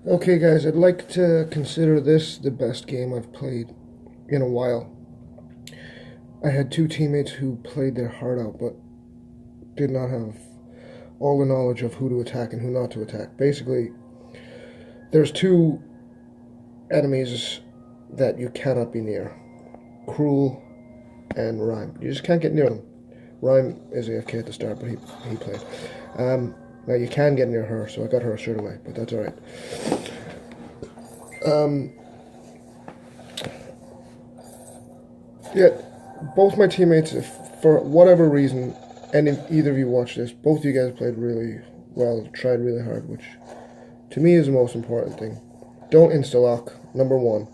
Okay, guys, I'd like to consider this the best game I've played in a while. I had two teammates who played their heart out, but did not have all the knowledge of who to attack and who not to attack. Basically, there's two enemies that you cannot be near: Cruel and Rhyme. You just can't get near them. Rhyme is AFK at the start, but he played. Now you can get near her, so I got her straight away, but that's alright. Yeah, both my teammates, if for whatever reason, and if either of you watch this, both of you guys played really well, tried really hard, which to me is the most important thing. Don't insta-lock, number one.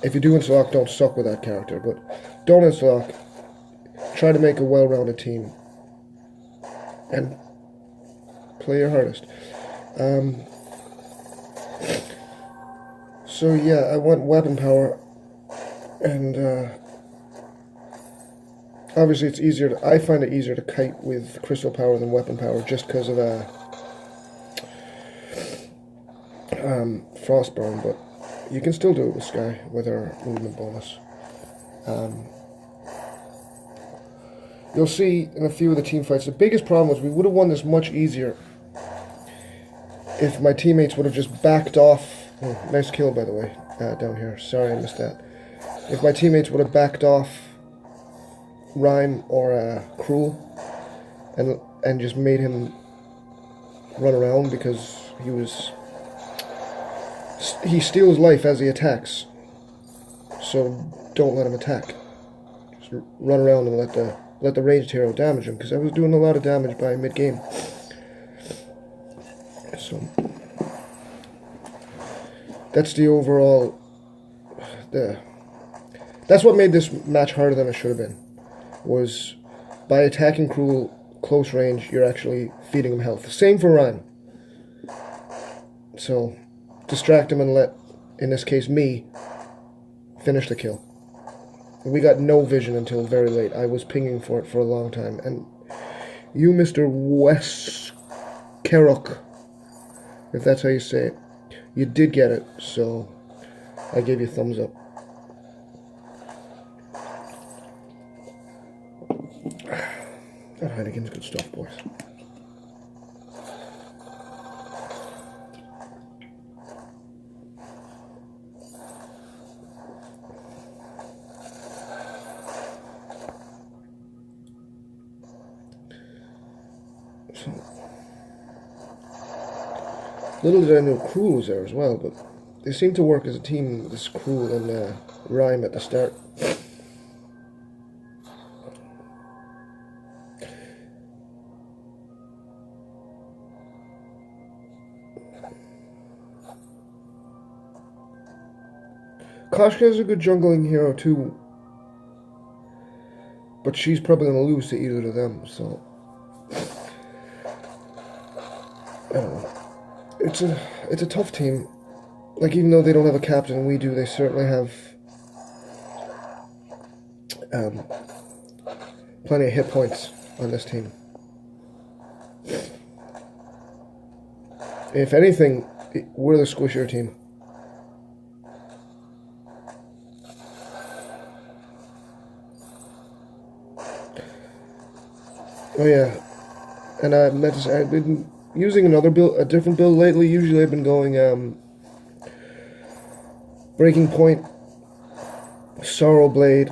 If you do insta-lock, don't suck with that character, but don't insta-lock. Try to make a well-rounded team and play your hardest. So yeah, I went weapon power, and obviously it's easier to, I find it easier to kite with crystal power than weapon power just because of frostburn, but you can still do it with Skye with her movement bonus. You'll see in a few of the team fights, the biggest problem was we would have won this much easier if my teammates would have just backed off. Oh, nice kill, by the way, down here. Sorry I missed that. If my teammates would have backed off Rhyme or Cruel and just made him run around, because he steals life as he attacks. So don't let him attack. Just run around and let the ranged hero damage him, because I was doing a lot of damage by mid-game. So that's the overall. That's what made this match harder than it should have been. Was by attacking Cruel close range, you're actually feeding him health. Same for Rhyme. So distract him and let, in this case, me finish the kill. We got no vision until very late. I was pinging for it for a long time. And you, Mr. Weskerok, if that's how you say it, you did get it, so I gave you a thumbs up. That Heineken's good stuff, boys. So, little did I know Cruel was there as well, but they seem to work as a team, this Cruel and Rhyme at the start. Koshka is a good jungling hero too, but she's probably going to lose to either of them, so I don't know. It's a tough team. Like, even though they don't have a captain, we do, they certainly have plenty of hit points on this team. If anything, we're the squishier team. Oh yeah, and I meant to say, I've been using a different build lately. Usually I've been going Breaking Point, Sorrow Blade,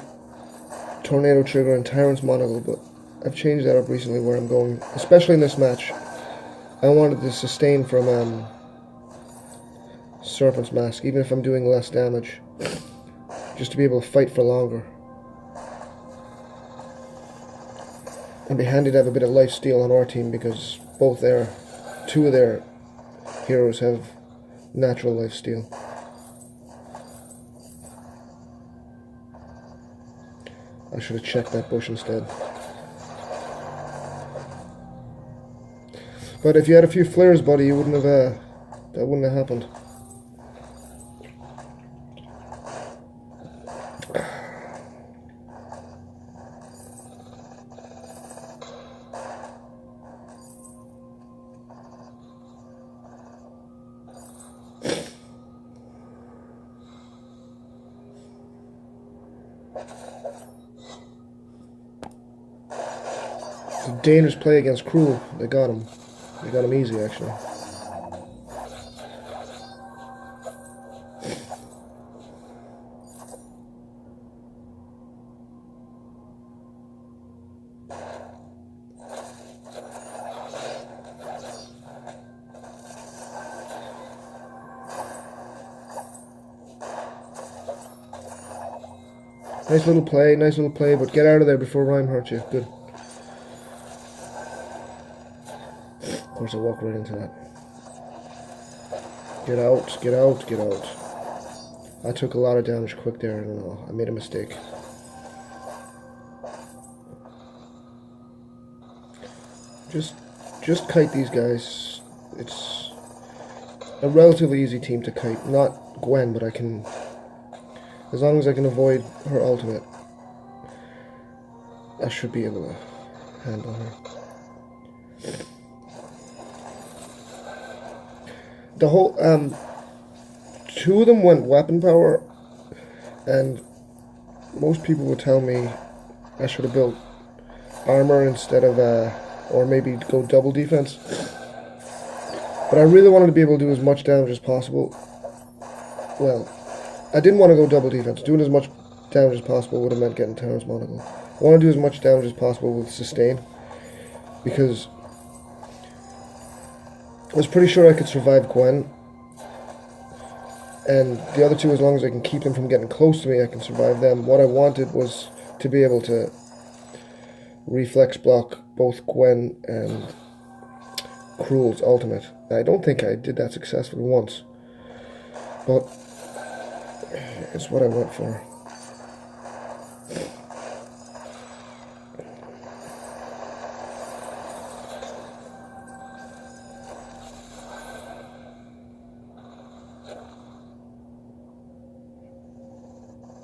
Tornado Trigger, and Tyrant's Monocle, but I've changed that up recently where I'm going, especially in this match. I wanted to sustain from Serpent's Mask, even if I'm doing less damage, just to be able to fight for longer. It'd be handy to have a bit of life steal on our team, because two of their heroes have natural life steal. I should have checked that bush instead. But if you had a few flares, buddy, you wouldn't have that wouldn't have happened. It's a dangerous play against Cruel. They got him. They got him easy, actually. Nice little play, but get out of there before Rhyme hurts you. Good. Of course, I walked right into that. Get out, get out, get out. I took a lot of damage quick there, I don't know. I made a mistake. Just kite these guys. It's a relatively easy team to kite. Not Gwen, but I can... As long as I can avoid her ultimate, I should be able to handle her. The whole, two of them went weapon power, and most people would tell me I should have built armor instead of, or maybe go double defense. But I really wanted to be able to do as much damage as possible. Well, I didn't want to go double defense. Doing as much damage as possible would have meant getting Terra's Monocle. I want to do as much damage as possible with sustain, because I was pretty sure I could survive Gwen, and the other two, as long as I can keep them from getting close to me, I can survive them. What I wanted was to be able to reflex block both Gwen and Cruel's ultimate. I don't think I did that successfully once, but it's what I went for.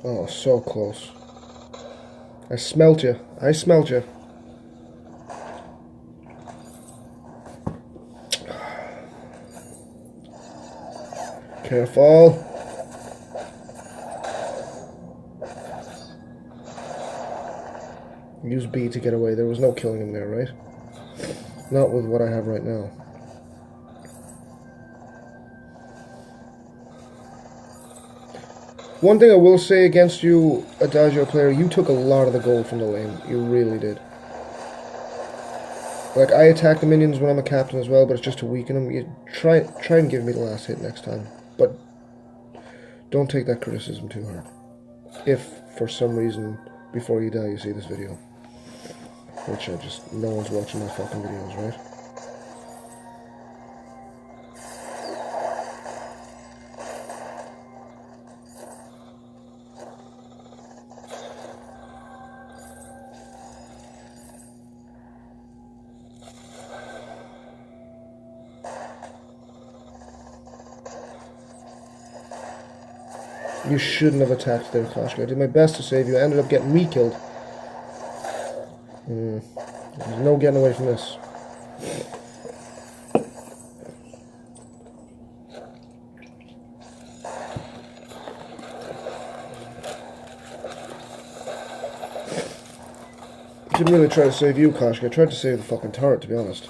Oh, so close. I smelt you. I smelt you. Careful. Use B to get away. There was no killing him there, right? Not with what I have right now. One thing I will say against you, Adagio player, you took a lot of the gold from the lane. You really did. Like, I attack the minions when I'm a captain as well, but it's just to weaken them. You try and give me the last hit next time. But don't take that criticism too hard. If, for some reason, before you die, you see this video. Which no one's watching my fucking videos, right? You shouldn't have attacked there, Koshka. I did my best to save you. I ended up getting re-killed. There's no getting away from this. I didn't really try to save you, Koshka. I tried to save the fucking turret, to be honest.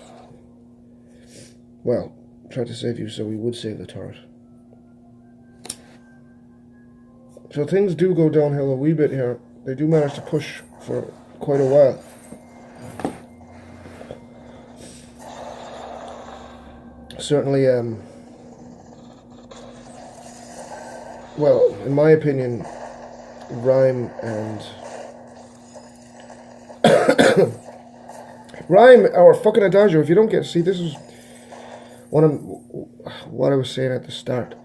Well, tried to save you so we would save the turret. So things do go downhill a wee bit here. They do manage to push for quite a while. Certainly, well, in my opinion, Rhyme and... Rhyme, or fucking Adagio, if you don't get... See, this is what I was saying at the start.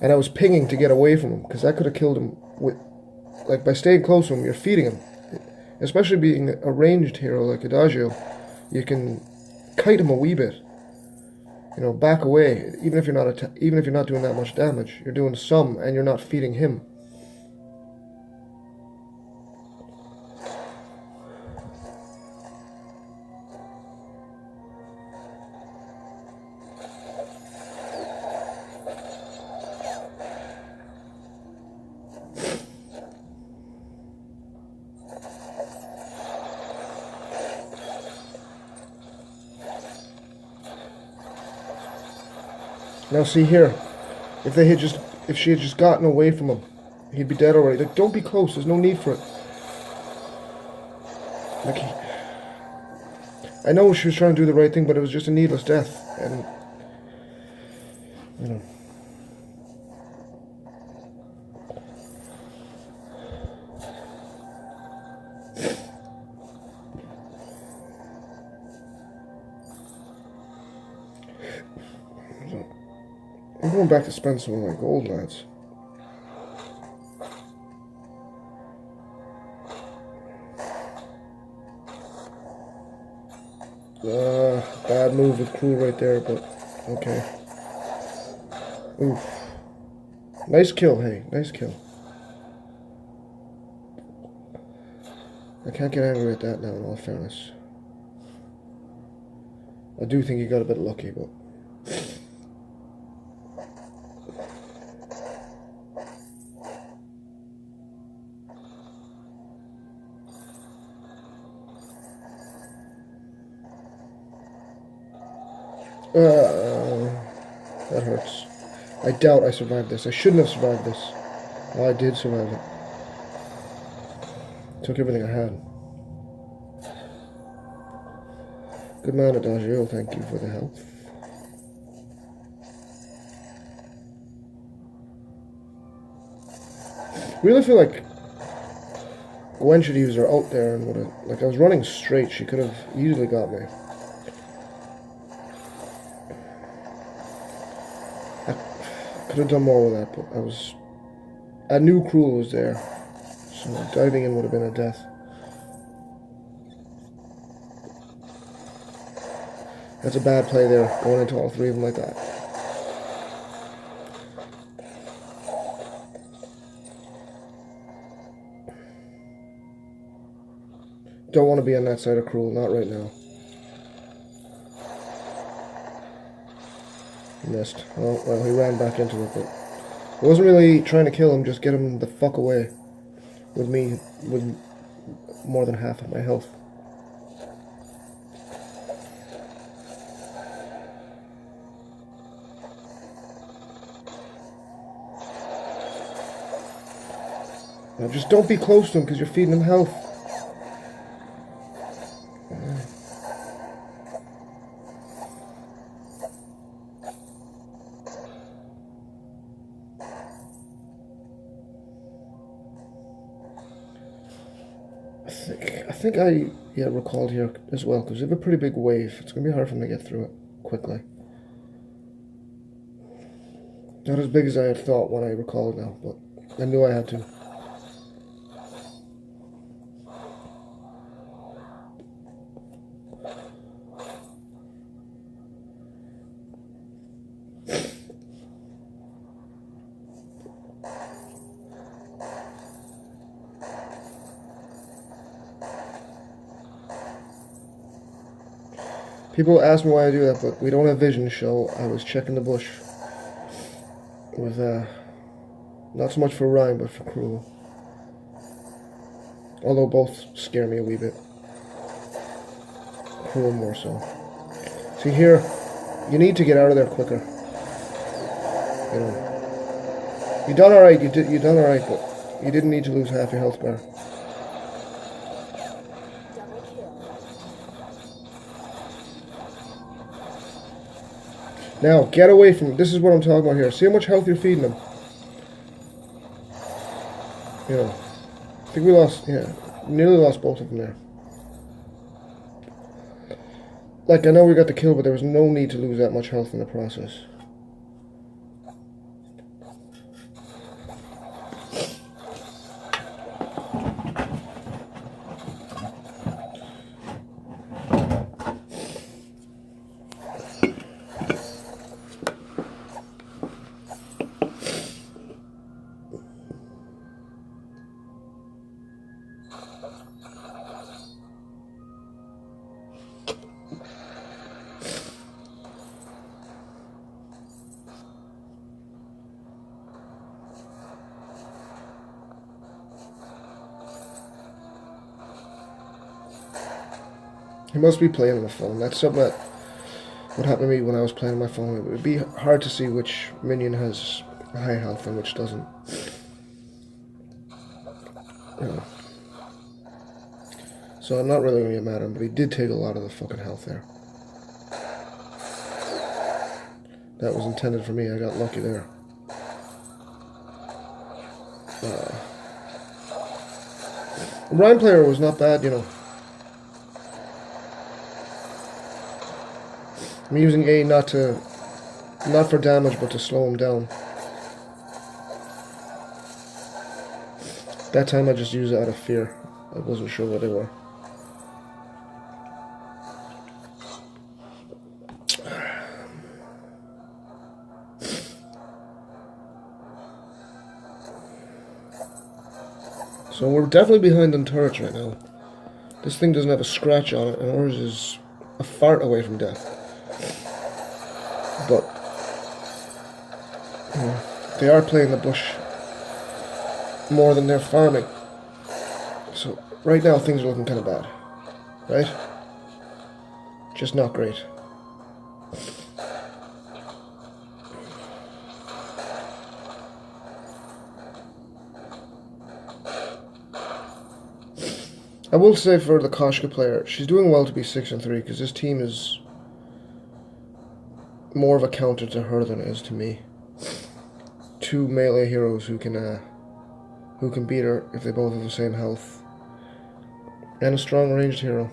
And I was pinging to get away from him, because I could have killed him with... Like, by staying close to him, you're feeding him. Especially being a ranged hero like Adagio, you can kite him a wee bit. You know, back away. Even if you're not doing that much damage, you're doing some, and you're not feeding him. Now see here, if she had just gotten away from him, he'd be dead already. Like, don't be close. There's no need for it. Like I know she was trying to do the right thing, but it was just a needless death, and you know. I'm going back to spend some of my gold, lads. Bad move with Cruel right there, but okay. Oof. Nice kill, hey. Nice kill. I can't get angry at that now, in all fairness. I do think he got a bit lucky, but... that hurts. I doubt I survived this. I shouldn't have survived this. Oh, I did survive it. Took everything I had. Good man, Adagio. Thank you for the help. Really feel like Gwen should use her out there and would have, like, I was running straight. She could have easily got me. I could have done more with that, but I knew Cruel was there, so diving in would have been a death. That's a bad play there, going into all three of them like that. Don't want to be on that side of Cruel, not right now. Missed. Oh, well, he ran back into it, but I wasn't really trying to kill him, just get him the fuck away with me, with more than half of my health. Now just don't be close to him because you're feeding him health. I think I recalled here as well, because we have a pretty big wave. It's going to be hard for me to get through it quickly. Not as big as I had thought when I recalled now, but I knew I had to. People ask me why I do that, but we don't have vision, so I was checking the bush with, not so much for Ryan, but for Cruel. Although both scare me a wee bit. Cruel more so. See here, you need to get out of there quicker. You know, you done alright, you done alright, but you didn't need to lose half your health bar. Now, get away from him. This is what I'm talking about here. See how much health you're feeding him. You know, I think we lost, yeah, nearly lost both of them there. Like, I know we got the kill, but there was no need to lose that much health in the process. He must be playing on the phone. That's something that what happened to me when I was playing on my phone. It would be hard to see which minion has high health and which doesn't. So I'm not really going to get mad at him, but he did take a lot of the fucking health there. That was intended for me. I got lucky there. The Rhyme player was not bad, you know. I'm using A not for damage, but to slow him down. That time I just used it out of fear. I wasn't sure what they were. So we're definitely behind on turrets right now. This thing doesn't have a scratch on it, and ours is a fart away from death. But they are playing the bush more than they're farming. So right now things are looking kind of bad, right? Just not great. I will say for the Koshka player, she's doing well to be 6-3 because this team is more of a counter to her than it is to me. Two melee heroes who can beat her if they both have the same health, and a strong ranged hero.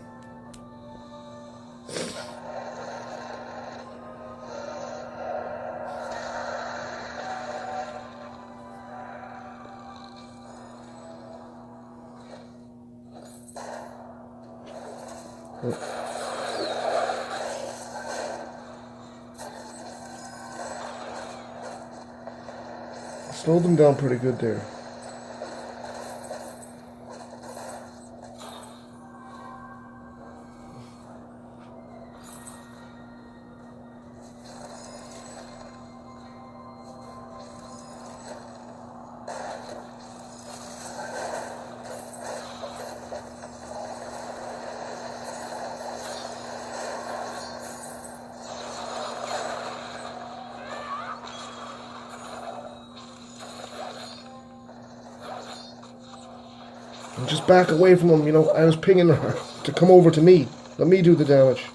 Slowed them down pretty good there. And just back away from him, you know. I was pinging her to come over to me. Let me do the damage.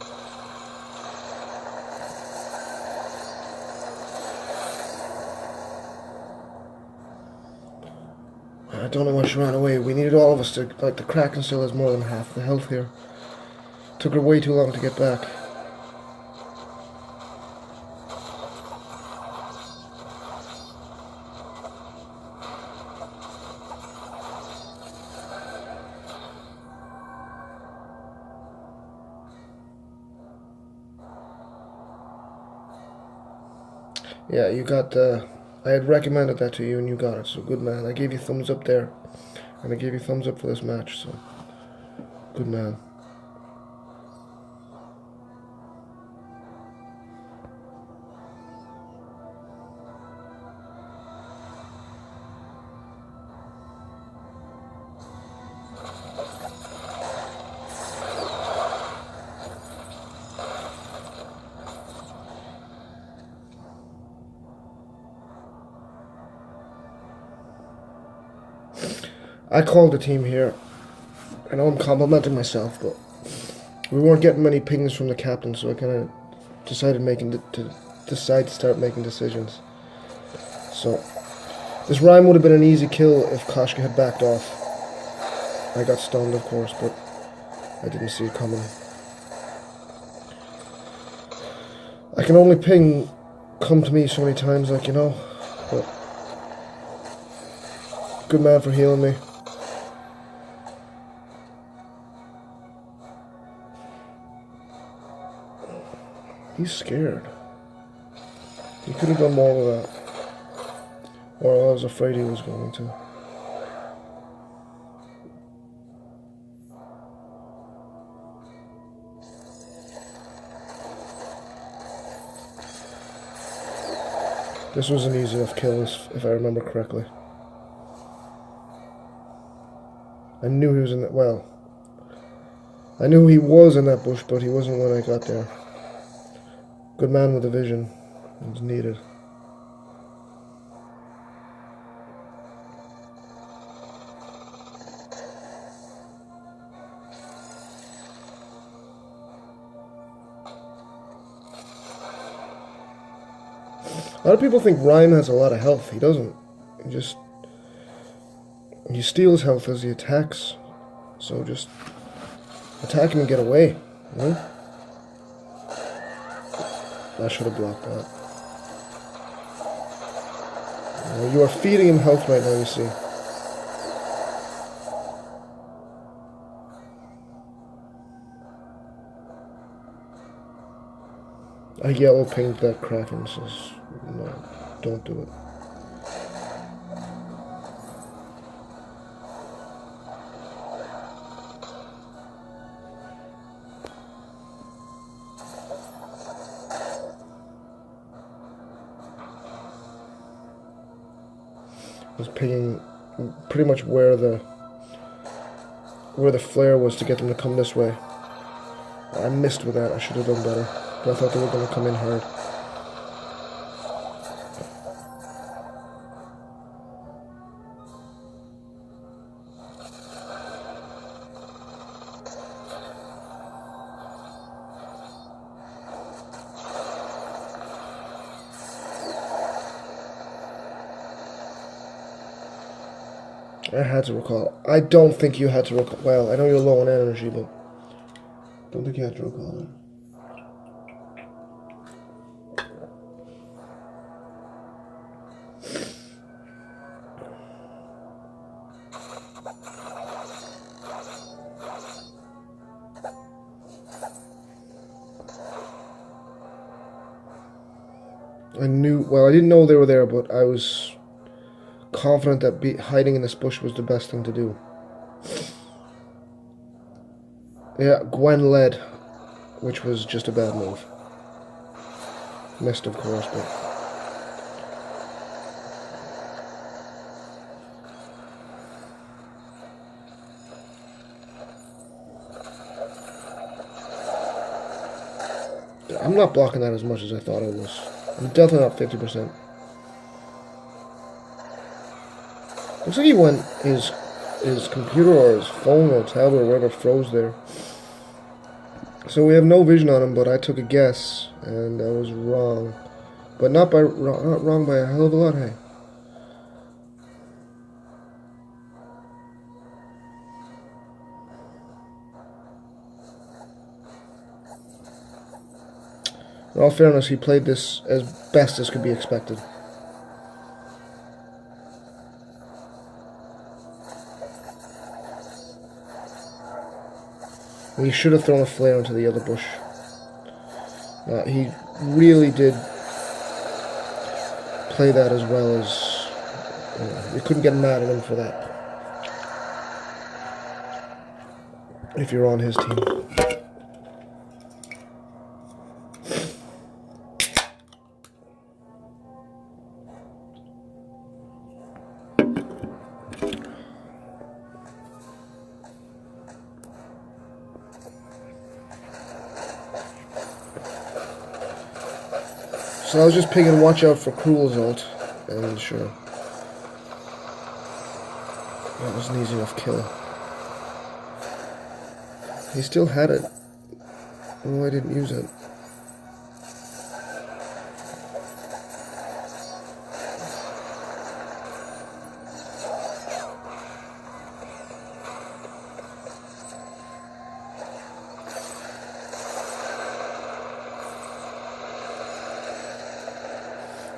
I don't know why she ran away. We needed all of us to, like, the Kraken still has more than half the health here. Took her way too long to get back. Yeah, you got the... I had recommended that to you and you got it, so good man. I gave you thumbs up there, and I gave you thumbs up for this match, so good man. I called the team here. I know I'm complimenting myself, but we weren't getting many pings from the captain, so I kind of decided to start making decisions. So this Rhyme would have been an easy kill if Koshka had backed off. I got stunned, of course, but I didn't see it coming. I can only ping come to me so many times, like, you know, but good man for healing me. He's scared. He could have done more with that. Or I was afraid he was going to. This was an easy enough kill, if I remember correctly. I knew he was in that, well, I knew he was in that bush, but he wasn't when I got there. Good man with a vision is needed. A lot of people think Ryan has a lot of health. He doesn't. He steals health as he attacks. So just attack him and get away. You know? I should have blocked that. You are feeding him health right now, you see. I yellow pinged that Kraken and says, no, don't do it. I was pinging pretty much where the flare was to get them to come this way. I missed with that. I should have done better. But I thought they were going to come in hard. I had to recall. I don't think you had to recall. Well, I know you're low on energy, but I don't think you had to recall that. I didn't know they were there, but I was confident that hiding in this bush was the best thing to do. Yeah, Gwen led, which was just a bad move. Missed, of course, but... I'm not blocking that as much as I thought I was. I'm definitely not 50%. Looks like he went his computer or his phone or tablet or whatever froze there. So we have no vision on him, but I took a guess and I was wrong. But not wrong by a hell of a lot, hey. In all fairness, he played this as best as could be expected. He should have thrown a flare into the other bush. He really did play that as well as... you couldn't get mad at him for that. If you're on his team. So I was just pinging watch out for Cruel's ult, and sure. That was an easy enough kill. He still had it. Oh, I didn't use it.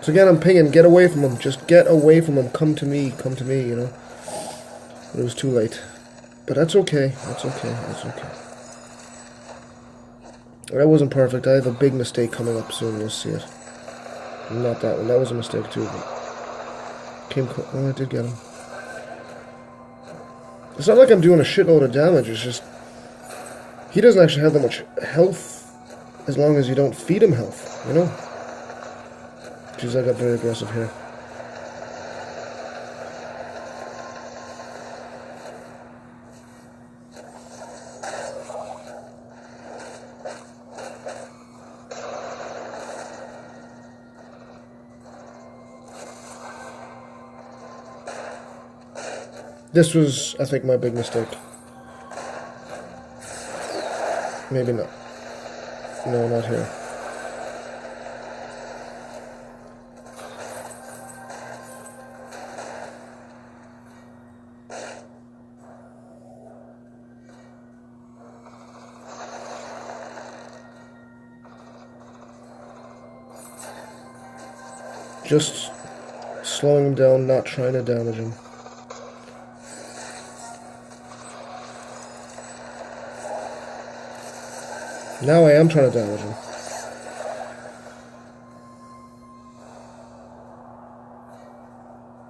So again, I'm pinging, get away from him, just get away from him, come to me, you know. But it was too late. But that's okay, that's okay, that's okay. That wasn't perfect, I have a big mistake coming up soon, you'll see it. Not that one, that was a mistake too, but... oh, I did get him. It's not like I'm doing a shitload of damage, it's just... He doesn't actually have that much health, as long as you don't feed him health, you know. Jeez, I got very aggressive here. This was, I think, my big mistake. Maybe not. No, not here. Just slowing him down, not trying to damage him. Now I am trying to damage him.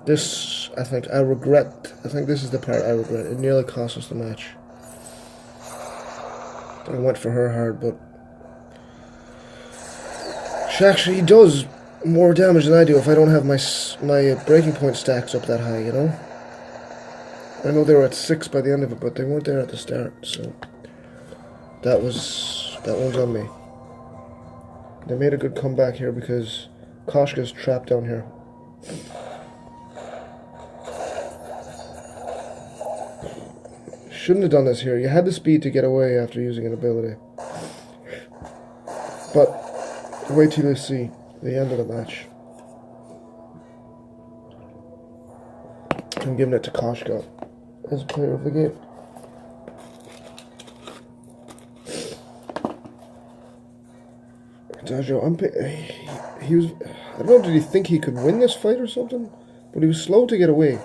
This, I think this is the part I regret. It nearly cost us the match. I went for her hard, but she actually does more damage than I do if I don't have my breaking point stacks up that high, you know? I know they were at 6 by the end of it, but they weren't there at the start, so that one's on me. They made a good comeback here because Koshka's trapped down here. Shouldn't have done this here. You had the speed to get away after using an ability. But wait till you see the end of the match. I'm giving it to Koshka as player of the game. Dajo, he was, I don't know, did he think he could win this fight or something? But he was slow to get away.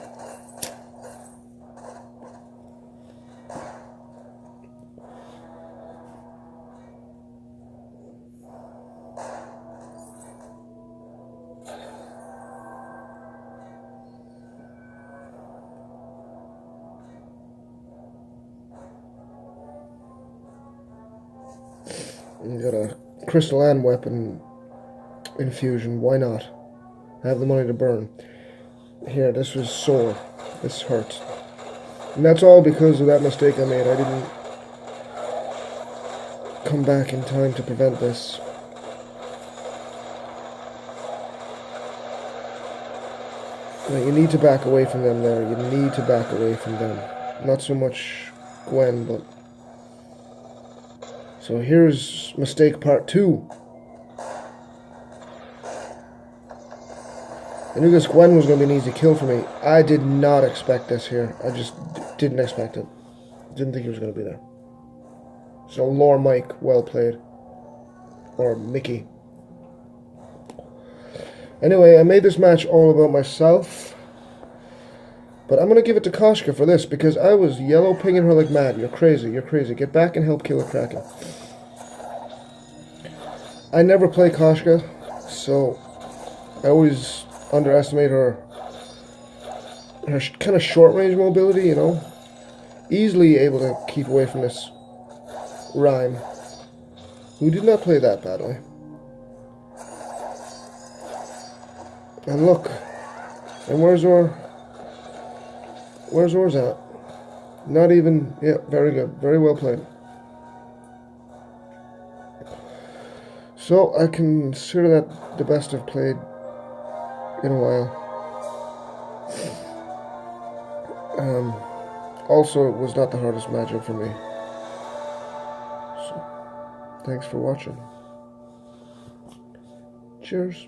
You got a crystal and weapon infusion, why not? I have the money to burn. Here, this was sore. This hurt. And that's all because of that mistake I made. I didn't come back in time to prevent this. Now, you need to back away from them there. You need to back away from them. Not so much Gwen, but... So here's mistake part 2. I knew this Gwen was going to be an easy kill for me. I did not expect this here. I just didn't expect it. Didn't think he was going to be there. So Lore Mike, well played. Or Mickey. Anyway, I made this match all about myself. But I'm going to give it to Koshka for this, because I was yellow pinging her like mad. You're crazy, you're crazy. Get back and help kill a Kraken. I never play Koshka, so I always underestimate her kind of short-range mobility, you know. Easily able to keep away from this Rhyme, who did not play that badly. And look, and where's Or's at? Not even, yeah, very good, very well played. So I consider that the best I've played in a while. Also, it was not the hardest matchup for me. So, thanks for watching. Cheers.